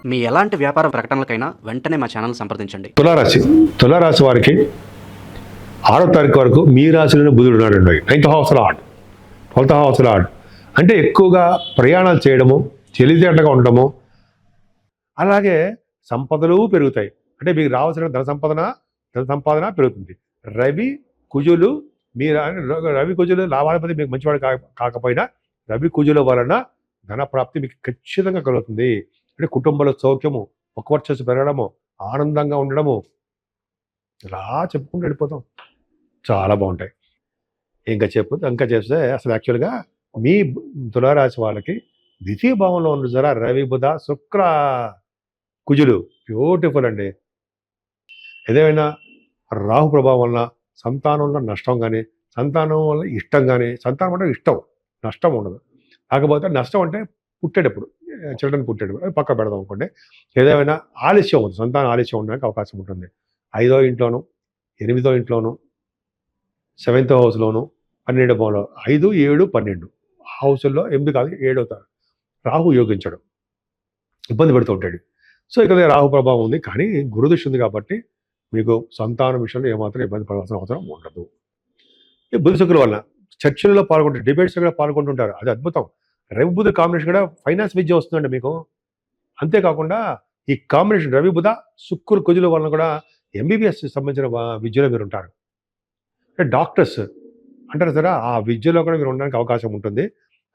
మీ ఎలాంటి వ్యాపార ప్రకటనలకైనా వెంటనే మా ఛానల్ సంప్రదించండి. తులారాశి వారికి 6వ తారీఖు వరకు మీ రాశిలోనే బుధుడు ఉన్నాడండి. 9th house lord, 12th house lord. అంటే ఎక్కువగా ప్రయాణాలు చేయడము, తెలివితేటగా ఉండడము, అలాగే సంపదలు పెరుగుతాయి. అంటే మీకు రావాల్సిన ధన సంపాదన పెరుగుతుంది. రవి కుజులు రవి కుజులు లాభాధిపతి మీకు మంచివాడు కాకపోయినా రవి కుజుల వలన ధన ప్రాప్తి మీకు ఖచ్చితంగా కలుగుతుంది. అంటే కుటుంబంలో సౌఖ్యము, పక్వర్చస్సు పెరగడము, ఆనందంగా ఉండడము, ఇలా చెప్పుకుంటూ వెళ్ళిపోతాం. చాలా బాగుంటాయి. ఇంకా చేస్తే అసలు యాక్చువల్గా మీ తులారాశి వాళ్ళకి ద్వితీయ భావంలో ఉన్న జరా రవి బుధ శుక్ర కుజులు బ్యూటిఫుల్ అండి. ఏదేమైనా రాహు ప్రభావం వలన సంతానంలో నష్టం కానీ, సంతానం వల్ల ఇష్టం కానీ, సంతానం అంటే ఇష్టం, నష్టం ఉండదు. కాకపోతే నష్టం అంటే పుట్టేటప్పుడు, చిల్డ్రన్ పుట్టేటప్పుడు అది పక్క పెడదాం అనుకోండి. ఏదేమైనా ఆలస్యం అవుతుంది, సంతానం ఆలస్యం ఉండడానికి అవకాశం ఉంటుంది. 5వ ఇంట్లోనూ, 8వ ఇంట్లోనూ, 7th హౌస్లోను, 12వ భావంలో 5, 7, 12 హౌసుల్లో 8 కాదు 7 అవుతారు. రాహు యోగించడు, ఇబ్బంది పెడుతూ ఉంటాడు. సో ఇక్కడ రాహు ప్రభావం ఉంది, కానీ గురుదృష్టి ఉంది కాబట్టి మీకు సంతానం విషయంలో ఏమాత్రం ఇబ్బంది పడాల్సిన అవసరం ఉండదు. ఈ బుధ శుక్రుల వల్ల చర్చల్లో పాల్గొంటారు, డిబేట్స్లో కూడా పాల్గొంటుంటారు. అది అద్భుతం. రవి బుధ కాంబినేషన్ కూడా ఫైనాన్స్ విద్య వస్తుందండి మీకు. అంతేకాకుండా ఈ కాంబినేషన్ రవి బుధ శుక్రులు కుజుల వలన కూడా ఎంబీబీఎస్ సంబంధించిన విద్యలో మీరు ఉంటారు. అంటే డాక్టర్స్ అంటారు సరే, ఆ విద్యలో కూడా మీరు ఉండడానికి అవకాశం ఉంటుంది.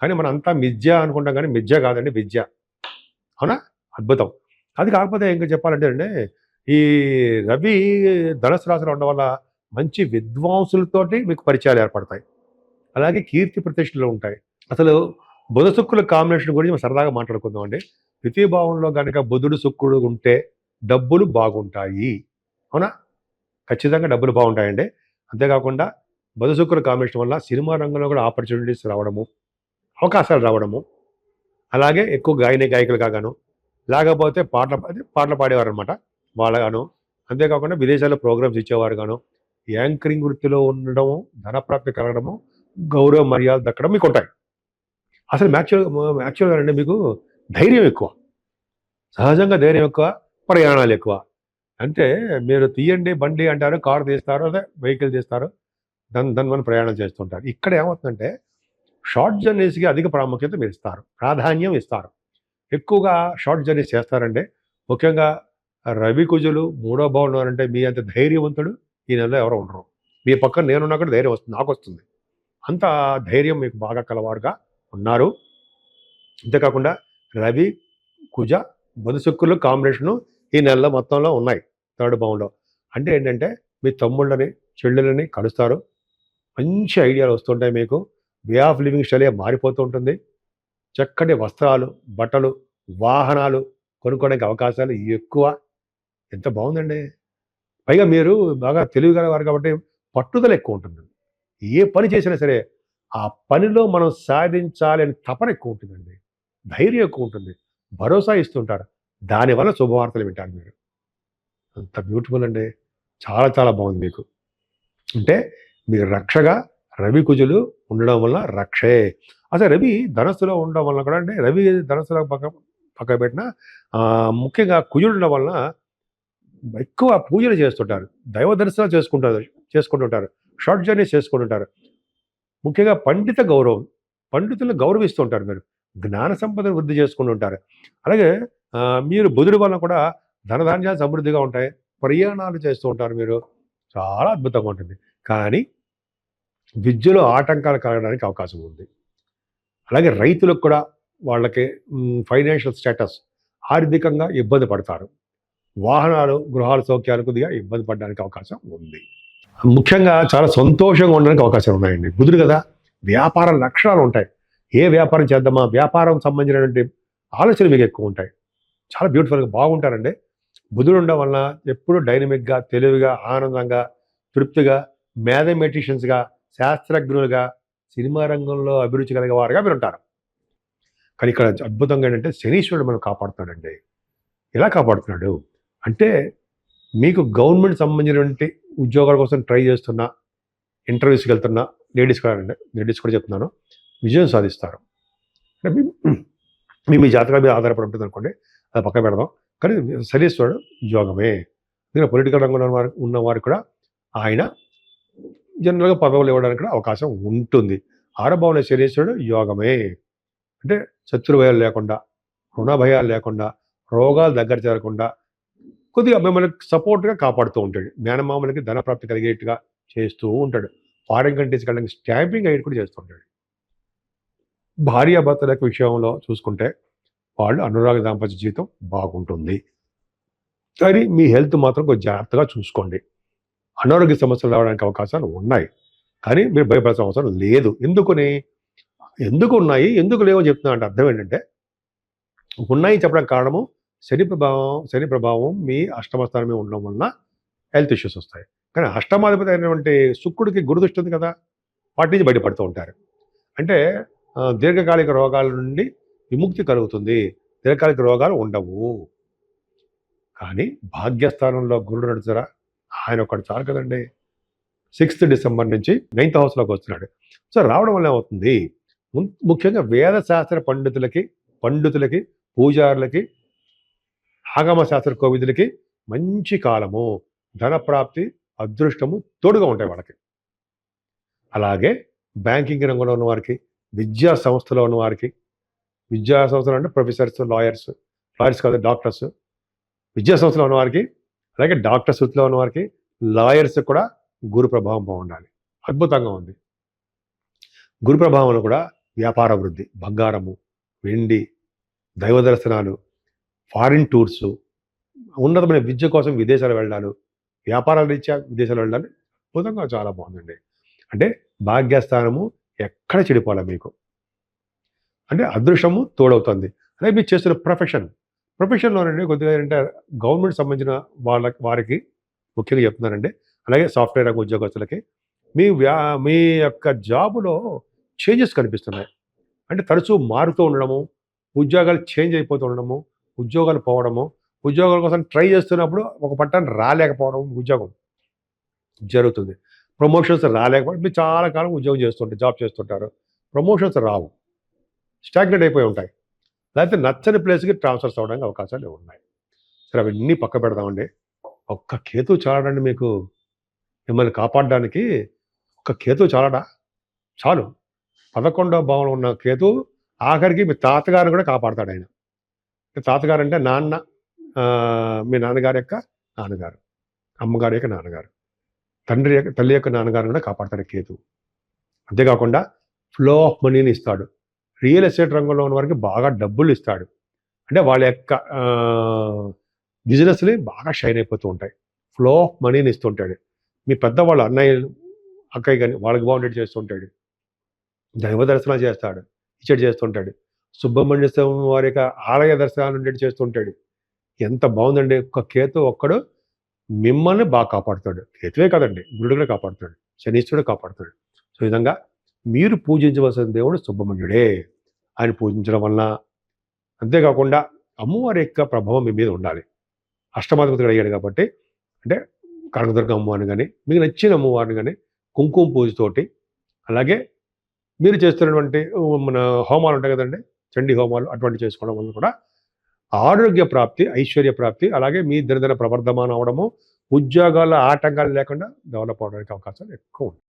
కానీ మనం అంతా మిథ్య అనుకుంటాం, కానీ మిథ్య కాదండి, విద్య. అవునా? అద్భుతం. అది కాకపోతే ఇంకా చెప్పాలంటే అండి, ఈ రవి ధనుసు రాశిలో ఉండడం వల్ల మంచి విద్వాంసులతోటి మీకు పరిచయాలు ఏర్పడతాయి. అలాగే కీర్తి ప్రతిష్టలు ఉంటాయి. అసలు బుధ శుక్రుల కాంబినేషన్ గురించి మనం సరదాగా మాట్లాడుకుందాం అండి. ద్వితీయ భావంలో కనుక బుధుడు శుక్రుడు ఉంటే డబ్బులు బాగుంటాయి. అవునా? ఖచ్చితంగా డబ్బులు బాగుంటాయండి. అంతేకాకుండా బుధ శుక్రుల కాంబినేషన్ వల్ల సినిమా రంగంలో కూడా ఆపర్చునిటీస్ రావడము, అవకాశాలు రావడము, అలాగే ఎక్కువ గాయకులు కాగాను, లేకపోతే పాటలు పాడేవారు అనమాట వాళ్ళగాను, అంతేకాకుండా విదేశాల్లో ప్రోగ్రామ్స్ ఇచ్చేవారు గాను, యాంకరింగ్ వృత్తిలో ఉండడము, ధనప్రాప్తి కలగడము, గౌరవ మర్యాద దక్కడం మీకు ఉంటాయి. అసలు యాక్చువల్గా అంటే మీకు ధైర్యం ఎక్కువ, సహజంగా ధైర్యం ఎక్కువ, ప్రయాణాలు ఎక్కువ. అంటే మీరు తీయండి బండి అంటారు, కారు తీస్తారు, అదే వెహికల్ తీస్తారు, దాని ప్రయాణం చేస్తుంటారు. ఇక్కడ ఏమవుతుందంటే షార్ట్ జర్నీస్కి అధిక ప్రాముఖ్యత మీరు ఇస్తారు, ప్రాధాన్యం ఇస్తారు. ఎక్కువగా షార్ట్ జర్నీస్ చేస్తారండి. ముఖ్యంగా రవి కుజులు 3వ భావంలో అంటే మీ అంత ధైర్యవంతుడు ఈ నెలలో ఎవరో ఉండరు. మీ పక్కన నేనున్నా కూడా ధైర్యం వస్తుంది, నాకు వస్తుంది. అంత ధైర్యం మీకు బాగా కలవారుగా ఉన్నారు. అంతేకాకుండా రవి కుజ బుధ శుక్రులు కాంబినేషను ఈ నెలలో మొత్తంలో ఉన్నాయి 3rd భావంలో. అంటే ఏంటంటే మీ తమ్ముళ్ళని చెల్లెలని కలుస్తారు, మంచి ఐడియాలు వస్తుంటాయి మీకు, వే ఆఫ్ లివింగ్ స్టైల్ మారిపోతూ ఉంటుంది. చక్కటి వస్త్రాలు, బట్టలు, వాహనాలు కొనుక్కోవడానికి అవకాశాలు ఎక్కువ. ఎంత బాగుందండి. పైగా మీరు బాగా తెలివిగలవారు కాబట్టి పట్టుదల ఎక్కువ ఉంటుంది. ఏ పని చేసినా సరే ఆ పనిలో మనం సాధించాలి అని తపన ఎక్కువ ఉంటుందండి, ధైర్యం ఎక్కువ ఉంటుంది, భరోసా ఇస్తుంటారు. దానివల్ల శుభవార్తలు వింటారు మీరు. అంత బ్యూటిఫుల్ అండి. చాలా చాలా బాగుంది మీకు. అంటే మీరు రక్షగా రవి కుజులు ఉండడం వల్ల రక్షే. అసలు రవి ధనస్సులో ఉండడం వల్ల కూడా, అంటే రవి ధనస్సులో పక్క పెట్టిన ముఖ్యంగా కుజుడు ఉండడం వలన ఎక్కువ పూజలు చేస్తుంటారు, దైవ దర్శనాలు చేసుకుంటుంటారు, షార్ట్ జర్నీస్ చేసుకుంటుంటారు. ముఖ్యంగా పండితులను గౌరవిస్తుంటారు మీరు, జ్ఞాన సంపదను వృద్ధి చేసుకుంటుంటారు. అలాగే మీరు బుధుడి వలన కూడా ధనధాన్యాలు సమృద్ధిగా ఉంటాయి, ప్రయాణాలు చేస్తూ ఉంటారు మీరు. చాలా అద్భుతంగా ఉంటుంది. కానీ విద్యలో ఆటంకాలు కలగడానికి అవకాశం ఉంది. అలాగే రైతులకు కూడా వాళ్ళకి ఫైనాన్షియల్ స్టేటస్, ఆర్థికంగా ఇబ్బంది పడతారు. వాహనాలు, గృహాల సౌఖ్యాలు కొద్దిగా ఇబ్బంది పడడానికి అవకాశం ఉంది. ముఖ్యంగా చాలా సంతోషంగా ఉండడానికి అవకాశాలు ఉన్నాయండి. బుధుడు కదా, వ్యాపార లక్షణాలు ఉంటాయి. ఏ వ్యాపారం చేద్దామా, వ్యాపారం సంబంధించినటువంటి ఆలోచనలు మీకు ఎక్కువ ఉంటాయి. చాలా బ్యూటిఫుల్గా బాగుంటారండి. బుధుడు ఉండడం వలన ఎప్పుడూ డైనమిక్గా, తెలివిగా, ఆనందంగా, తృప్తిగా, మ్యాథమెటిషియన్స్గా, శాస్త్రజ్ఞులుగా, సినిమా రంగంలో అభిరుచి కలిగే వారుగా మీరు ఉంటారు. కానీ ఇక్కడ అద్భుతంగా ఏంటంటే శనీశ్వరుడు మనం కాపాడుతున్నాడండి. ఎలా కాపాడుతున్నాడు అంటే, మీకు గవర్నమెంట్ సంబంధించినటువంటి ఉద్యోగాల కోసం ట్రై చేస్తున్నా, ఇంటర్వ్యూస్కి వెళ్తున్నా లేడీస్ కూడా చెప్తున్నాను, విజయం సాధిస్తారు. అంటే మీ జాతకాల మీద ఆధారపడి ఉంటుంది అనుకోండి. అది పక్క పెడదాం. కానీ శనీశ్వరుడు యోగమే. ఎందుకంటే పొలిటికల్ రంగంలో ఉన్నవారు కూడా ఆయన జనరల్‌గా పదవులు ఇవ్వడానికి కూడా అవకాశం ఉంటుంది. 6వ భావంలో శనీశ్వరుడు యోగమే. అంటే శత్రు భయాలు లేకుండా, రుణ భయాలు లేకుండా, రోగాలు దగ్గర చేరకుండా కొద్దిగా మిమ్మల్ని సపోర్ట్‌గా కాపాడుతూ ఉంటాడు. మేనమామలకి ధనప్రాప్తి కలిగేట్టుగా చేస్తూ ఉంటాడు. ఫారిన్ కంట్రీస్‌కి వెళ్ళడానికి స్టాంపింగ్ అయ్యేది కూడా చేస్తూ ఉంటాడు. భార్యాభర్తల యొక్క విషయంలో చూసుకుంటే వాళ్ళు అనురాగ దాంపత్య జీవితం బాగుంటుంది. కానీ మీ హెల్త్ మాత్రం కొంచెం జాగ్రత్తగా చూసుకోండి. అనారోగ్య సమస్యలు రావడానికి అవకాశాలు ఉన్నాయి. కానీ మీరు భయపడాల్సిన అవసరం లేదు. ఎందుకు ఉన్నాయి, ఎందుకు లేవో చెప్తున్నా అంటే అర్థం ఏంటంటే, ఉన్నాయి చెప్పడానికి కారణము శని ప్రభావం మీ అష్టమ స్థానం మీద ఉండడం వలన హెల్త్ ఇష్యూస్ వస్తాయి. కానీ అష్టమాధిపతి అయినటువంటి శుక్రుడికి గురుదృష్టి ఉంది కదా, వాటి నుంచి బయటపడుతూ ఉంటారు. అంటే దీర్ఘకాలిక రోగాల నుండి విముక్తి కలుగుతుంది. దీర్ఘకాలిక రోగాలు ఉండవు. కానీ భాగ్యస్థానంలో గురుడు నడుచురా, ఆయన ఒకటి చాలు కదండి. 6th డిసెంబర్ నుంచి 9th హౌస్లోకి వస్తున్నాడు. సో రావడం వల్ల ఏమవుతుంది, ముఖ్యంగా వేదశాస్త్ర పండితులకి, పూజారులకి, ఆగమ శాస్త్ర కోవిదులకి మంచి కాలము. ధనప్రాప్తి, అదృష్టము తోడుగా ఉంటాయి వాళ్ళకి. అలాగే బ్యాంకింగ్ రంగంలో ఉన్న వారికి, విద్యా సంస్థలో ఉన్న వారికి, విద్యా సంస్థలు అంటే ప్రొఫెసర్స్, లాయర్స్ కాదు డాక్టర్స్, విద్యా సంస్థలో ఉన్న వారికి, అలాగే డాక్టర్స్ వృత్తిలో ఉన్న వారికి, లాయర్స్ కూడా గురు ప్రభావం బాగుండాలి. అద్భుతంగా ఉంది. గురు ప్రభావంలో కూడా వ్యాపార వృద్ధి, బంగారము, వెండి, దైవ దర్శనాలు, ఫారిన్ టూర్సు, ఉన్నతమైన విద్య కోసం విదేశాలు వెళ్ళడాలు, వ్యాపారాల రీత్యా విదేశాలు వెళ్ళడాలు అద్భుతంగా చాలా బాగుందండి. అంటే భాగ్యస్థానము ఎక్కడ చెడిపోలే మీకు, అంటే అదృష్టము తోడవుతుంది. అలాగే మీరు చేస్తున్న ప్రొఫెషన్లోనండి కొద్దిగా ఏంటంటే గవర్నమెంట్ సంబంధించిన వారికి ముఖ్యంగా చెప్తున్నానండి. అలాగే సాఫ్ట్వేర్ రంగ ఉద్యోగస్తులకి మీ యొక్క జాబులో చేంజెస్ కనిపిస్తున్నాయి. అంటే తరచూ మారుతూ ఉండడము, ఉద్యోగాలు చేంజ్ అయిపోతూ ఉండడము, ఉద్యోగాలు పోవడము, ఉద్యోగాల కోసం ట్రై చేస్తున్నప్పుడు ఒక పట్టాన్ని రాలేకపోవడం, ఉద్యోగం జరుగుతుంది. ప్రమోషన్స్ రాలేకపోవడం, మీరు చాలా కాలం ఉద్యోగం జాబ్ చేస్తుంటారు, ప్రమోషన్స్ రావు, స్టాగ్నెట్ అయిపోయి ఉంటాయి. లేకపోతే నచ్చని ప్లేస్కి ట్రాన్స్ఫర్స్ అవ్వడానికి అవకాశాలు ఉన్నాయి. సరే అవన్నీ పక్క పెడదామండి. ఒక్క కేతు చాలడండి మీకు మిమ్మల్ని కాపాడడానికి. ఒక్క కేతు చాలు. 11వ భావంలో ఉన్న కేతు ఆఖరికి మీ తాతగారిని కూడా కాపాడతాడు ఆయన. తాతగారు అంటే మీ నాన్నగారి యొక్క నాన్నగారు, అమ్మగారి యొక్క నాన్నగారు, తల్లి యొక్క నాన్నగారిని కూడా కాపాడతాడు కేతు. అంతేకాకుండా ఫ్లో ఆఫ్ మనీని ఇస్తాడు. రియల్ ఎస్టేట్ రంగంలో ఉన్న వారికి బాగా డబ్బులు ఇస్తాడు. అంటే వాళ్ళ యొక్క బిజినెస్లు బాగా షైన్ అయిపోతూ ఉంటాయి. ఫ్లో ఆఫ్ మనీని ఇస్తుంటాడు. మీ పెద్దవాళ్ళు అన్నయ్యలు, అక్కయ్య కానీ వాళ్ళకి బాగుండేది చేస్తుంటాడు. దైవ దర్శనాలు చేస్తుంటాడు. సుబ్రహ్మణ్య స్వామి వారి యొక్క ఆలయ దర్శనాలు ఉండేది చేస్తుంటాడు. ఎంత బాగుందండి. ఒక్క కేతు ఒక్కడు మిమ్మల్ని బాగా కాపాడుతాడు. కేతువే కదండి, గురుడు కూడా కాపాడుతాడు, శనీశ్వరుడు కాపాడుతాడు. సో ఈ విధంగా మీరు పూజించవలసిన దేవుడు సుబ్రహ్మణ్యుడే. ఆయన పూజించడం వలన, అంతేకాకుండా అమ్మవారి యొక్క ప్రభావం మీ మీద ఉండాలి. అష్టమాధిపతిగా అడిగాడు కాబట్టి, అంటే కనకదుర్గ అమ్మవారిని కానీ, మీకు నచ్చిన అమ్మవారిని కానీ కుంకుమ పూజతోటి, అలాగే మీరు చేస్తున్నటువంటి మన హోమాలు ఉంటాయి కదండి, చండీ హోమాలు, అటువంటి చేసుకోవడం వల్ల కూడా ఆరోగ్య ప్రాప్తి, ఐశ్వర్య ప్రాప్తి, అలాగే మీ దినదిన ప్రవర్ధమానం అవడము, ఉద్యోగాల ఆటంకాలు లేకుండా డెవలప్ అవడానికి అవకాశాలు ఎక్కువ ఉంటాయి.